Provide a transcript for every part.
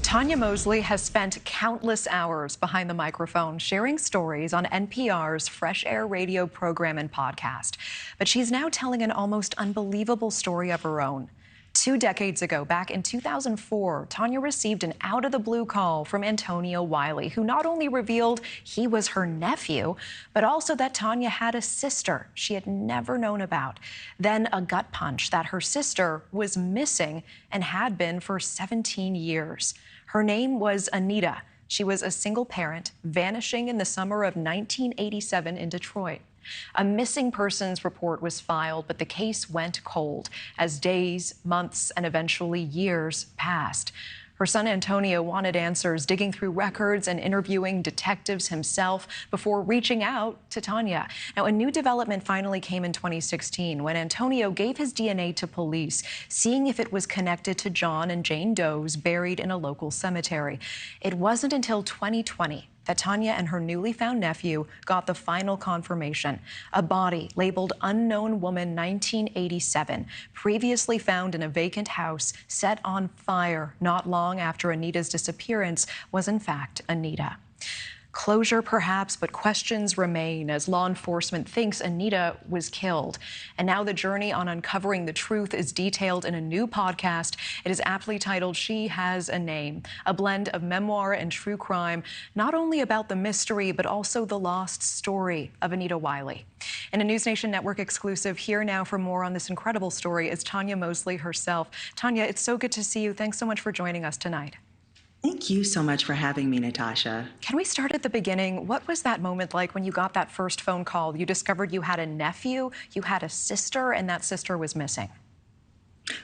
Tonya Mosley has spent countless hours behind the microphone sharing stories on NPR's Fresh Air radio program and podcast. But she's now telling an almost unbelievable story of her own. 2 decades ago, back in 2004, Tonya received an out-of-the-blue call from Antonio Wiley, who not only revealed he was her nephew, but also that Tonya had a sister she had never known about. Then a gut punch that her sister was missing and had been for 17 years. Her name was Anita. She was a single parent, vanishing in the summer of 1987 in Detroit. A missing persons report was filed, but the case went cold as days, months, and eventually years passed. Her son Antonio wanted answers, digging through records and interviewing detectives himself before reaching out to Tonya. Now, a new development finally came in 2016 when Antonio gave his DNA to police, seeing if it was connected to John and Jane Does buried in a local cemetery. It wasn't until 2020 that Tonya and her newly found nephew got the final confirmation. A body labeled Unknown Woman 1987, previously found in a vacant house, set on fire not long after Anita's disappearance, was in fact Anita. Closure, perhaps, but questions remain as law enforcement thinks Anita was killed. And now the journey on uncovering the truth is detailed in a new podcast. It is aptly titled She Has a Name, a blend of memoir and true crime, not only about the mystery, but also the lost story of Anita Wiley. In a NewsNation Network exclusive, here now for more on this incredible story is Tonya Mosley herself. Tonya, it's so good to see you. Thanks so much for joining us tonight. Thank you so much for having me, Natasha. Can we start at the beginning? What was that moment like when you got that first phone call? You discovered you had a nephew, you had a sister, and that sister was missing.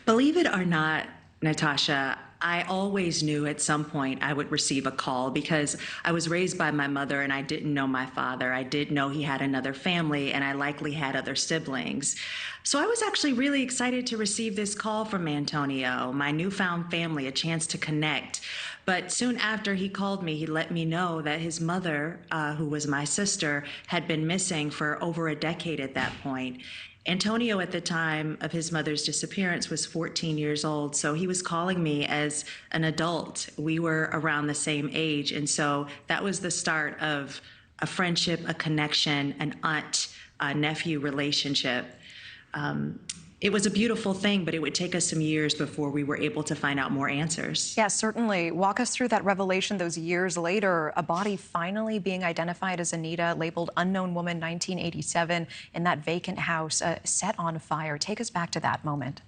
Believe it or not, Natasha, I always knew at some point I would receive a call because I was raised by my mother and I didn't know my father. I did know he had another family and I likely had other siblings. So I was actually really excited to receive this call from Antonio, my newfound family, a chance to connect. But soon after he called me, he let me know that his mother, who was my sister, had been missing for over a decade at that point. Antonio, at the time of his mother's disappearance, was 14 years old, so he was calling me as an adult. We were around the same age, and so that was the start of a friendship, a connection, an aunt-nephew relationship. It was a beautiful thing, but it would take us some years before we were able to find out more answers. Yeah, certainly. Walk us through that revelation those years later, a body finally being identified as Anita, labeled Unknown Woman 1987 in that vacant house, set on fire. Take us back to that moment.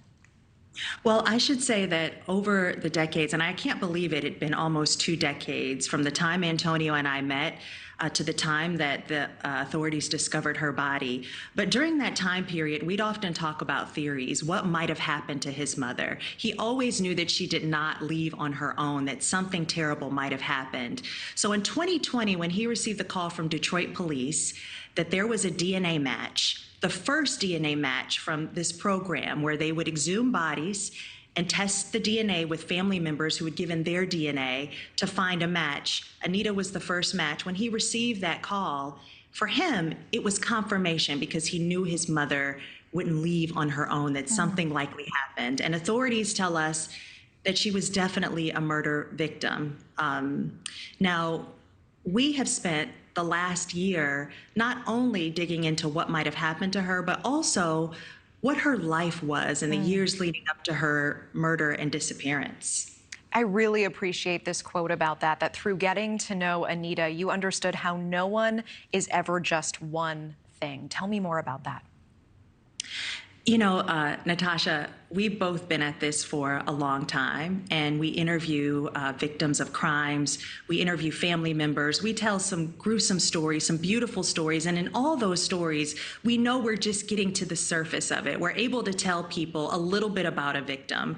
Well, I should say that over the decades, and I can't believe it had been almost 2 decades from the time Antonio and I met to the time that the authorities discovered her body. But during that time period, we'd often talk about theories, what might have happened to his mother. He always knew that she did not leave on her own, that something terrible might have happened. So in 2020, when he received the call from Detroit police that there was a DNA match, the first DNA match from this program where they would exhume bodies and test the DNA with family members who had given their DNA to find a match. Anita was the first match. When he received that call, for him, it was confirmation because he knew his mother wouldn't leave on her own, that something likely happened. And authorities tell us that she was definitely a murder victim. Now, we have spent the last year not only digging into what might have happened to her, but also what her life was in the years leading up to her murder and disappearance. I really appreciate this quote about that through getting to know Anita, you understood how no one is ever just one thing. Tell me more about that. You know, Natasha, we've both been at this for a long time, and we interview victims of crimes. We interview family members. We tell some gruesome stories, some beautiful stories. And in all those stories, we know we're just getting to the surface of it. We're able to tell people a little bit about a victim.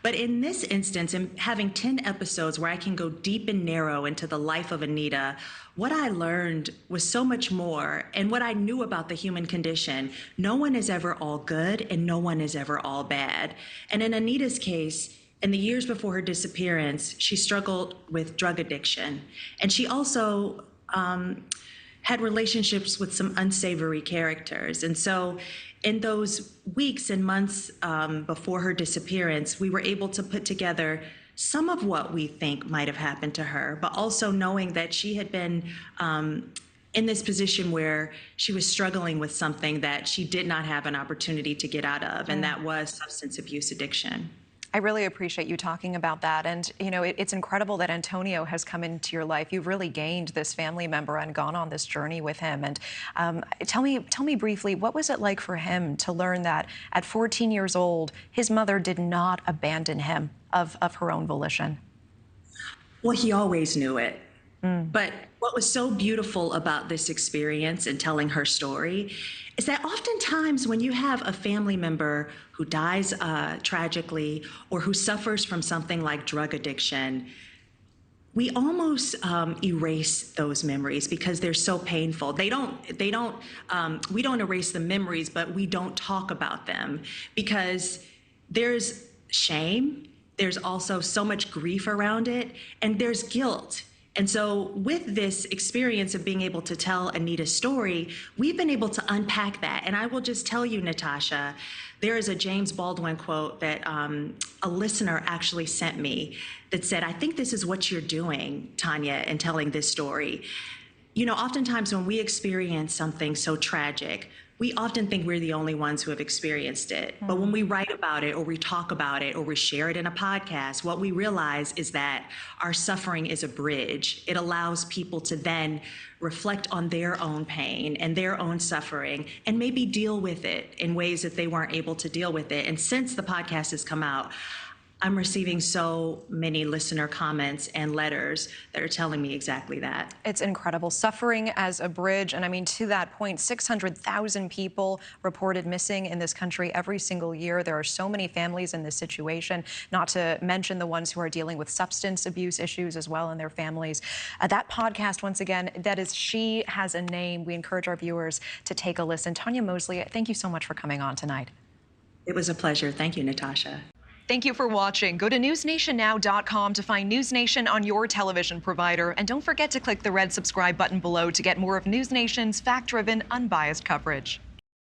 But in this instance, in having 10 episodes where I can go deep and narrow into the life of Anita, what I learned was so much more. And what I knew about the human condition, no one is ever all good and no one is ever all bad. And in Anita's case, in the years before her disappearance, she struggled with drug addiction. And she also had relationships with some unsavory characters. And so in those weeks and months before her disappearance, we were able to put together some of what we think might have happened to her, but also knowing that she had been in this position where she was struggling with something that she did not have an opportunity to get out of, and that was substance abuse addiction. I really appreciate you talking about that. And, you know, it's incredible that Antonio has come into your life. You've really gained this family member and gone on this journey with him. And tell me briefly, what was it like for him to learn that at 14 years old, his mother did not abandon him of her own volition? Well, he always knew it. But what was so beautiful about this experience and telling her story is that oftentimes when you have a family member who dies tragically or who suffers from something like drug addiction, we almost erase those memories because they're so painful. We don't erase the memories, but we don't talk about them because there's shame, there's also so much grief around it, and there's guilt. And so with this experience of being able to tell Anita's story, we've been able to unpack that. And I will just tell you, Natasha, there is a James Baldwin quote that a listener actually sent me that said, "I think this is what you're doing, Tonya, in telling this story." You know, oftentimes when we experience something so tragic, we often think we're the only ones who have experienced it. But when we write about it or we talk about it or we share it in a podcast, what we realize is that our suffering is a bridge. It allows people to then reflect on their own pain and their own suffering and maybe deal with it in ways that they weren't able to deal with it. And since the podcast has come out, I'm receiving so many listener comments and letters that are telling me exactly that. It's incredible. Suffering as a bridge. And I mean, to that point, 600,000 people reported missing in this country every single year. There are so many families in this situation, not to mention the ones who are dealing with substance abuse issues as well in their families. That podcast, once again, that is She Has a Name. We encourage our viewers to take a listen. Tonya Mosley, thank you so much for coming on tonight. It was a pleasure. Thank you, Natasha. Thank you for watching. Go to newsnationnow.com to find NewsNation on your television provider. And don't forget to click the red subscribe button below to get more of NewsNation's fact-driven, unbiased coverage.